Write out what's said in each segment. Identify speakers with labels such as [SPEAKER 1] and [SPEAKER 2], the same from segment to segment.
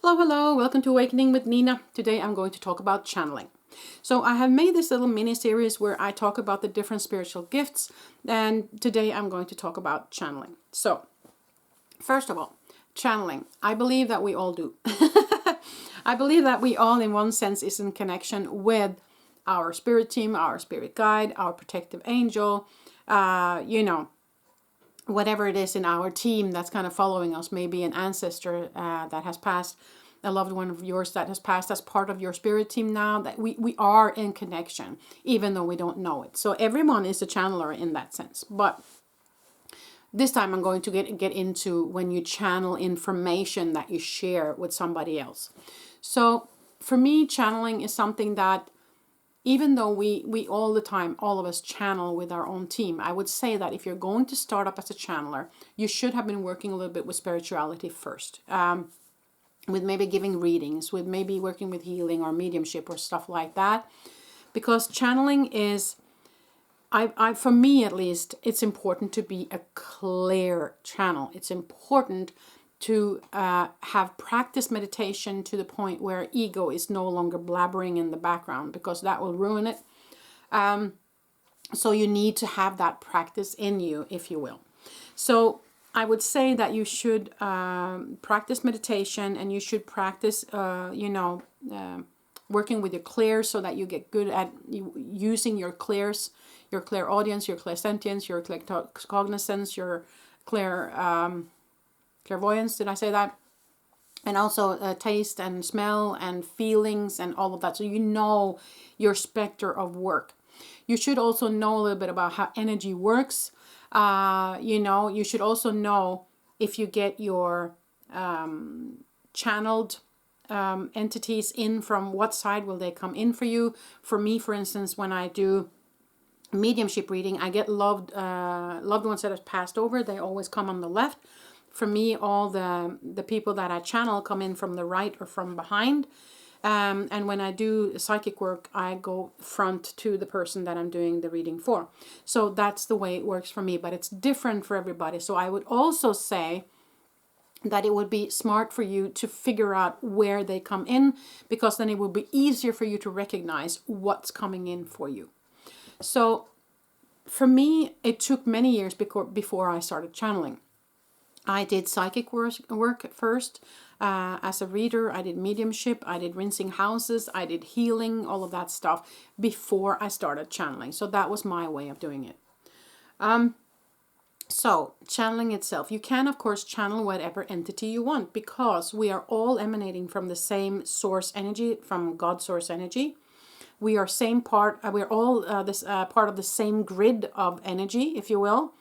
[SPEAKER 1] Hello, hello, welcome to Awakening with Nina. Today I'm going to talk about channeling. So I have made this little mini series where I talk about the different spiritual gifts, and today I'm going to talk about channeling. So, first of all, channeling. I believe that we all do. I believe that we all, in one sense, is in connection with our spirit team, our spirit guide, our protective angel, whatever it is in our team that's kind of following us, maybe an ancestor that has passed, a loved one of yours that has passed as part of your spirit team now, that we are in connection, even though we don't know it. So everyone is a channeler in that sense. But this time I'm going to get into when you channel information that you share with somebody else. So for me, channeling is something that, even though we all the time, all of us channel with our own team, I would say that if you're going to start up as a channeler, you should have been working a little bit with spirituality first. With maybe giving readings, with maybe working with healing or mediumship or stuff like that. Because channeling is, for me at least, it's important to be a clear channel. It's important to have practice meditation to the point where ego is no longer blabbering in the background, because that will ruin it. So you need to have that practice in you, if you will. So I would say that you should practice meditation, and you should practice, working with your clairs, so that you get good at using your clairs, your clairaudience, your clairsentience, your claircognizance, your clairvoyance, did I say that? And also taste and smell and feelings and all of that. So you know your specter of work. You should also know a little bit about how energy works. You should also know if you get your channeled entities in, from what side will they come in for you. For me, for instance, when I do mediumship reading, I get loved ones that have passed over. They always come on the left. For me, all the people that I channel come in from the right or from behind. And when I do psychic work, I go front to the person that I'm doing the reading for. So that's the way it works for me, but it's different for everybody. So I would also say that it would be smart for you to figure out where they come in, because then it will be easier for you to recognize what's coming in for you. So for me, it took many years before I started channeling. I did psychic work first as a reader. I did mediumship. I did rinsing houses. I did healing, all of that stuff before I started channeling. So that was my way of doing it. So channeling itself, you can of course channel whatever entity you want, because we are all emanating from the same source energy, from God source energy. We are same part. We're all part of the same grid of energy, if you will.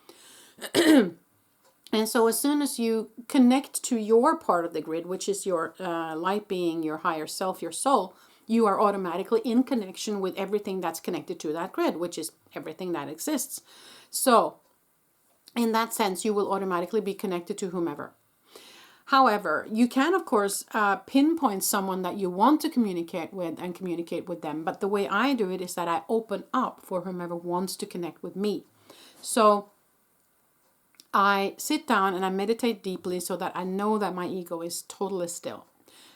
[SPEAKER 1] And so as soon as you connect to your part of the grid, which is your light being, your higher self, your soul, you are automatically in connection with everything that's connected to that grid, which is everything that exists. So in that sense, you will automatically be connected to whomever. However, you can, of course, pinpoint someone that you want to communicate with and communicate with them. But the way I do it is that I open up for whomever wants to connect with me. So I sit down and I meditate deeply, so that I know that my ego is totally still.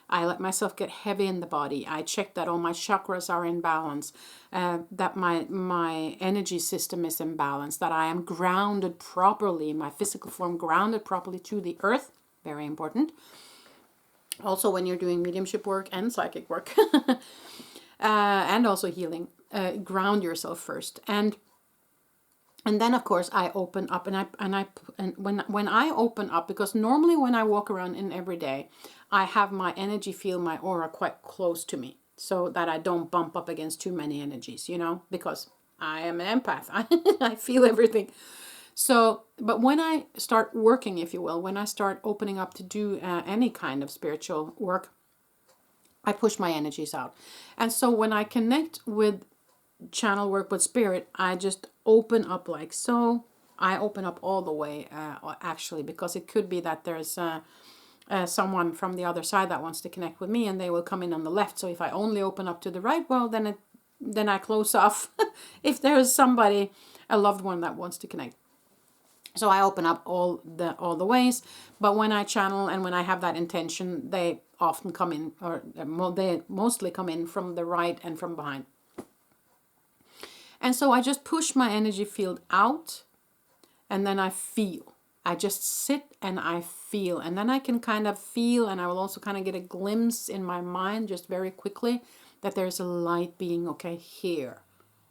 [SPEAKER 1] I let myself get heavy in the body. I check that all my chakras are in balance, that my energy system is in balance, that I am grounded properly, my physical form grounded properly to the earth. Very important. Also when you're doing mediumship work and psychic work, and also healing, ground yourself first. And then, of course, I open up, and when I open up, because normally when I walk around in every day, I have my energy field, my aura quite close to me, so that I don't bump up against too many energies, because I am an empath. I feel everything. So, but when I start working, if you will, when I start opening up to do any kind of spiritual work, I push my energies out. And so when I connect with channel work with spirit, I just open up like so. I open up all the way, actually, because it could be that there's someone from the other side that wants to connect with me, and they will come in on the left. So if I only open up to the right, well, then I close off if there is somebody, a loved one, that wants to connect. So I open up all the ways, but when I channel and when I have that intention, they often come in, or they mostly come in from the right and from behind. And so I just push my energy field out, and then I feel. I just sit and I feel, and then I can kind of feel, and I will also kind of get a glimpse in my mind just very quickly that there's a light being, okay, here.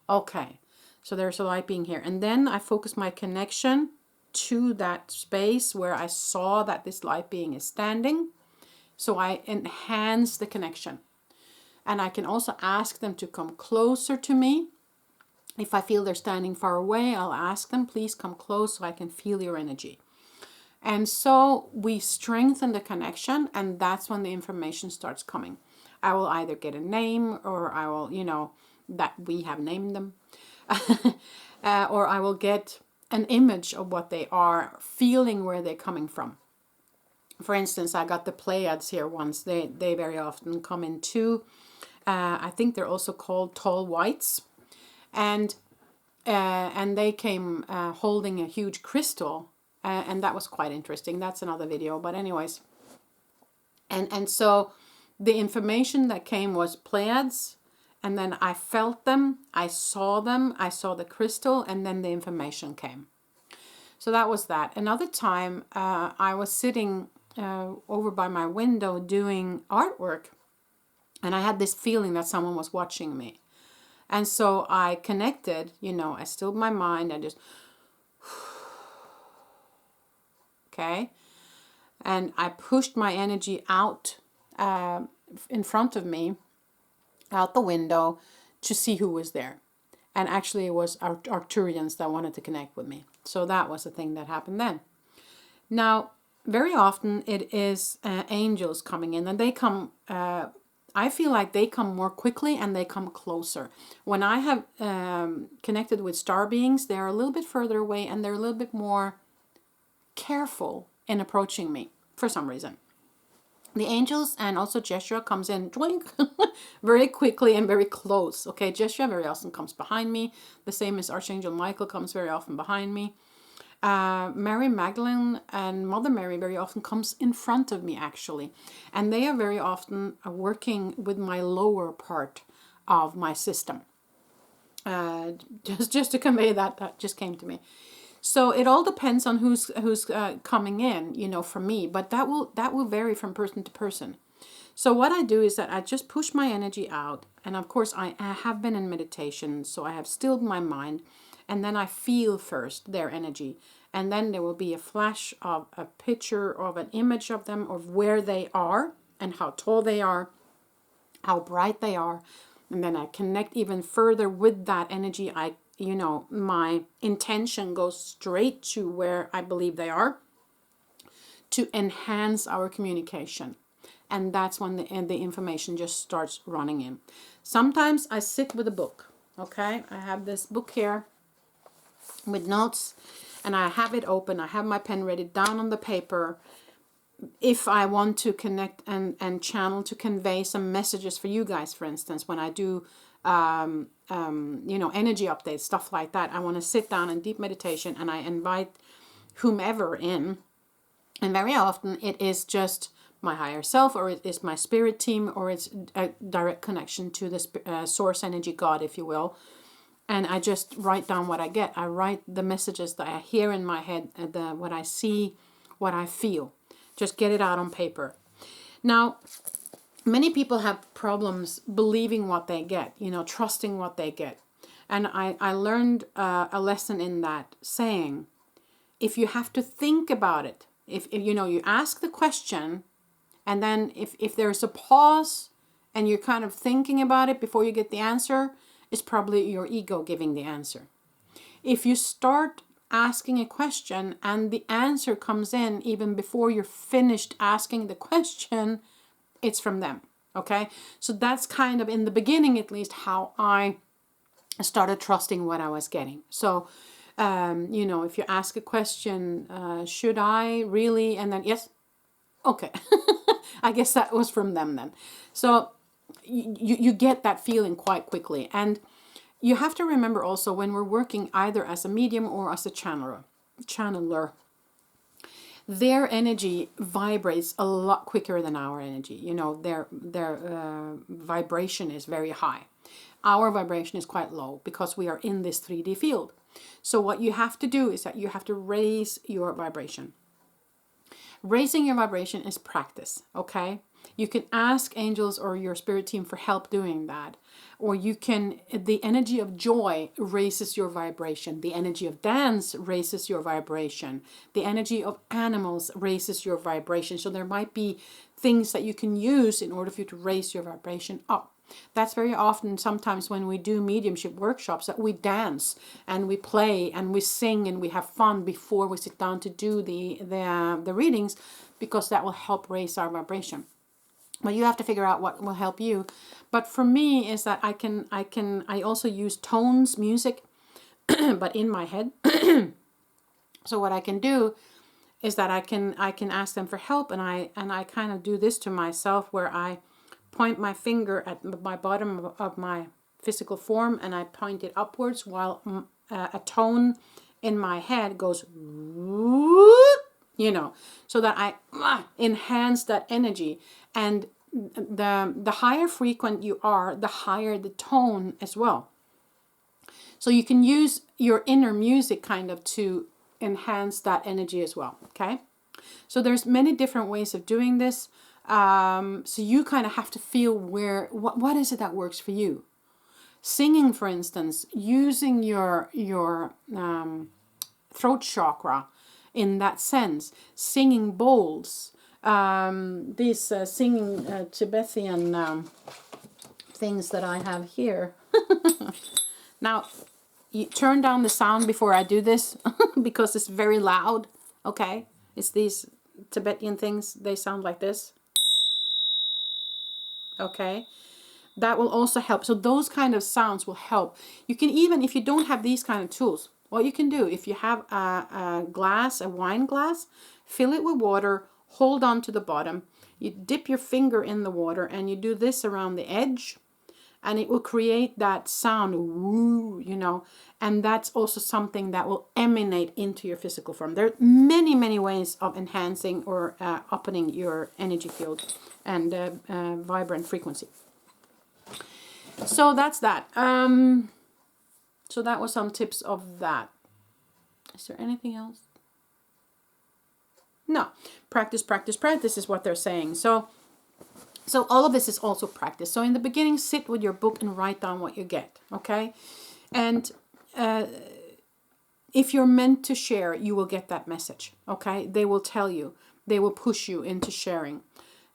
[SPEAKER 1] Okay, so there's a light being here. And then I focus my connection to that space where I saw that this light being is standing. So I enhance the connection. And I can also ask them to come closer to me. If I feel they're standing far away, I'll ask them, please come close so I can feel your energy. And so we strengthen the connection, and that's when the information starts coming. I will either get a name, or I will, that we have named them, or I will get an image of what they are, feeling where they're coming from. For instance, I got the Pleiades here once. They very often come in two. I think they're also called tall whites. And they came holding a huge crystal, and that was quite interesting. That's another video, but anyways. And so the information that came was Pleiades, and then I felt them, I saw the crystal, and then the information came. So that was that. Another time, I was sitting over by my window doing artwork, and I had this feeling that someone was watching me. And so I connected, I stilled my mind and just, okay. And I pushed my energy out in front of me, out the window, to see who was there. And actually it was Arcturians that wanted to connect with me. So that was the thing that happened then. Now, very often it is angels coming in, and they come, I feel like they come more quickly and they come closer. When I have connected with star beings, they're a little bit further away, and they're a little bit more careful in approaching me for some reason. The angels and also Jeshua comes in very quickly and very close. Okay, Jeshua very often comes behind me. The same as Archangel Michael comes very often behind me. Mary Magdalene and Mother Mary very often comes in front of me, actually. And they are very often working with my lower part of my system. Just to convey that just came to me. So it all depends on who's coming in, for me. But that will vary from person to person. So what I do is that I just push my energy out. And of course, I have been in meditation, so I have stilled my mind. And then I feel first their energy. And then there will be a flash of a picture of an image of them, of where they are and how tall they are, how bright they are. And then I connect even further with that energy. My intention goes straight to where I believe they are to enhance our communication. And that's when the information just starts running in. Sometimes I sit with a book. Okay, I have this book here with notes, and I have it open. I have my pen ready down on the paper. If I want to connect and channel to convey some messages for you guys, for instance, when I do, energy updates, stuff like that, I want to sit down in deep meditation and I invite whomever in. And very often it is just my higher self, or it is my spirit team, or it's a direct connection to the source energy, God, if you will. And I just write down what I get. I write the messages that I hear in my head, what I see, what I feel. Just get it out on paper. Now, many people have problems believing what they get, trusting what they get. And I learned a lesson in that, saying, if you have to think about it, if you ask the question, and then if there's a pause and you're kind of thinking about it before you get the answer, it's probably your ego giving the answer. If you start asking a question and the answer comes in even before you're finished asking the question, it's from them. Okay, so that's kind of, in the beginning at least, how I started trusting what I was getting. So if you ask a question, should I really, and then yes, okay. I guess that was from them then. So you get that feeling quite quickly. And you have to remember also, when we're working either as a medium or as a channeler, channeler, their energy vibrates a lot quicker than our energy. You know, their vibration is very high. Our vibration is quite low because we are in this 3D field. So what you have to do is that you have to raise your vibration. Raising your vibration is practice, okay? You can ask angels or your spirit team for help doing that. Or you can, the energy of joy raises your vibration. The energy of dance raises your vibration. The energy of animals raises your vibration. So there might be things that you can use in order for you to raise your vibration up. That's very often sometimes when we do mediumship workshops that we dance and we play and we sing and we have fun before we sit down to do the readings, because that will help raise our vibration. But you have to figure out what will help you. But for me is that I also use tones, music, but in my head. So what I can do is that I can ask them for help, and I kind of do this to myself where I point my finger at my bottom of my physical form and I point it upwards while a tone in my head goes, you know, so that I enhance that energy. And the higher frequent you are, the higher the tone as well. So you can use your inner music kind of to enhance that energy as well. Okay. So there's many different ways of doing this. So you kind of have to feel what is it that works for you. Singing, for instance, using your throat chakra in that sense, singing bowls, these singing Tibetan things that I have here. Now, you turn down the sound before I do this because it's very loud. Okay, it's these Tibetan things. They sound like this. Okay, that will also help. So those kind of sounds will help. You can even, if you don't have these kind of tools, what you can do, if you have a wine glass, fill it with water, hold on to the bottom, you dip your finger in the water and you do this around the edge, and it will create that sound, woo, you know, and that's also something that will emanate into your physical form. There are many, many ways of enhancing or opening your energy field and vibrant frequency. So that's that. So that was some tips of that. Is there anything else? No. Practice, practice, practice is what they're saying. So all of this is also practice. So in the beginning, sit with your book and write down what you get, okay? And if you're meant to share, you will get that message, okay? They will tell you. They will push you into sharing.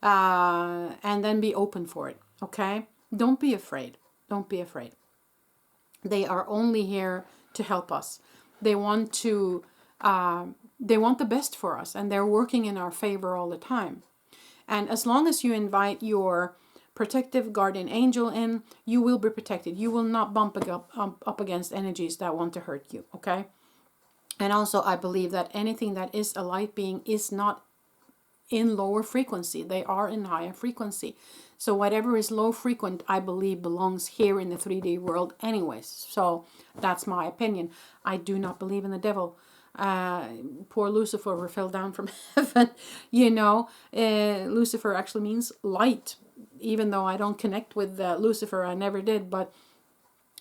[SPEAKER 1] And then be open for it, okay? Don't be afraid. Don't be afraid. They are only here to help us. They want the best for us, and they're working in our favor all the time. And as long as you invite your protective guardian angel in, you will be protected. You will not bump up against energies that want to hurt you, okay? And also, I believe that anything that is a light being is not in lower frequency. They are in higher frequency. So whatever is low frequent, I believe, belongs here in the 3D world anyways. So that's my opinion. I do not believe in the devil. Poor Lucifer fell down from heaven. You know, Lucifer actually means light. Even though I don't connect with Lucifer, I never did. But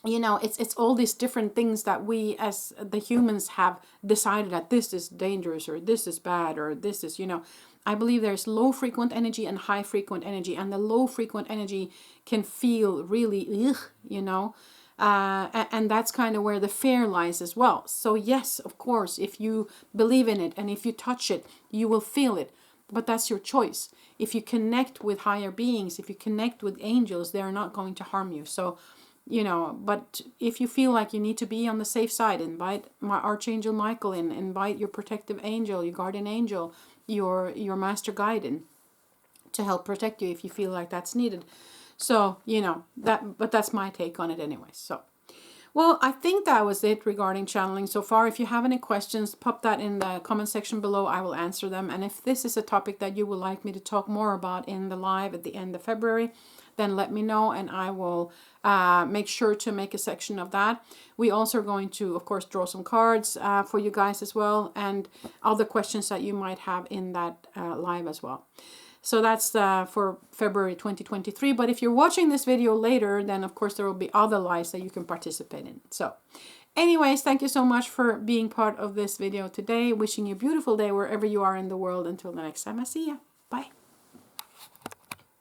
[SPEAKER 1] you know, it's all these different things that we as the humans have decided that this is dangerous or this is bad or this is, you know. I believe there's low frequent energy and high frequent energy, and the low frequent energy can feel really, you know, and that's kind of where the fear lies as well. So yes, of course, if you believe in it and if you touch it, you will feel it, but that's your choice. If you connect with higher beings, if you connect with angels, they're not going to harm you. So, you know, but if you feel like you need to be on the safe side, invite my Archangel Michael in, invite your protective angel, your guardian angel, your master guide in to help protect you if you feel like that's needed. So, you know, but that's my take on it anyway. So, Well, I think that was it regarding channeling so far. If you have any questions, pop that in the comment section below. I will answer them. And if this is a topic that you would like me to talk more about in the live at the end of February, then let me know and I will make sure to make a section of that. We also are going to, of course, draw some cards for you guys as well, and other questions that you might have in that live as well. So that's for February 2023. But if you're watching this video later, then of course there will be other lives that you can participate in. So anyways, thank you so much for being part of this video today. Wishing you a beautiful day wherever you are in the world. Until the next time I see you. Bye.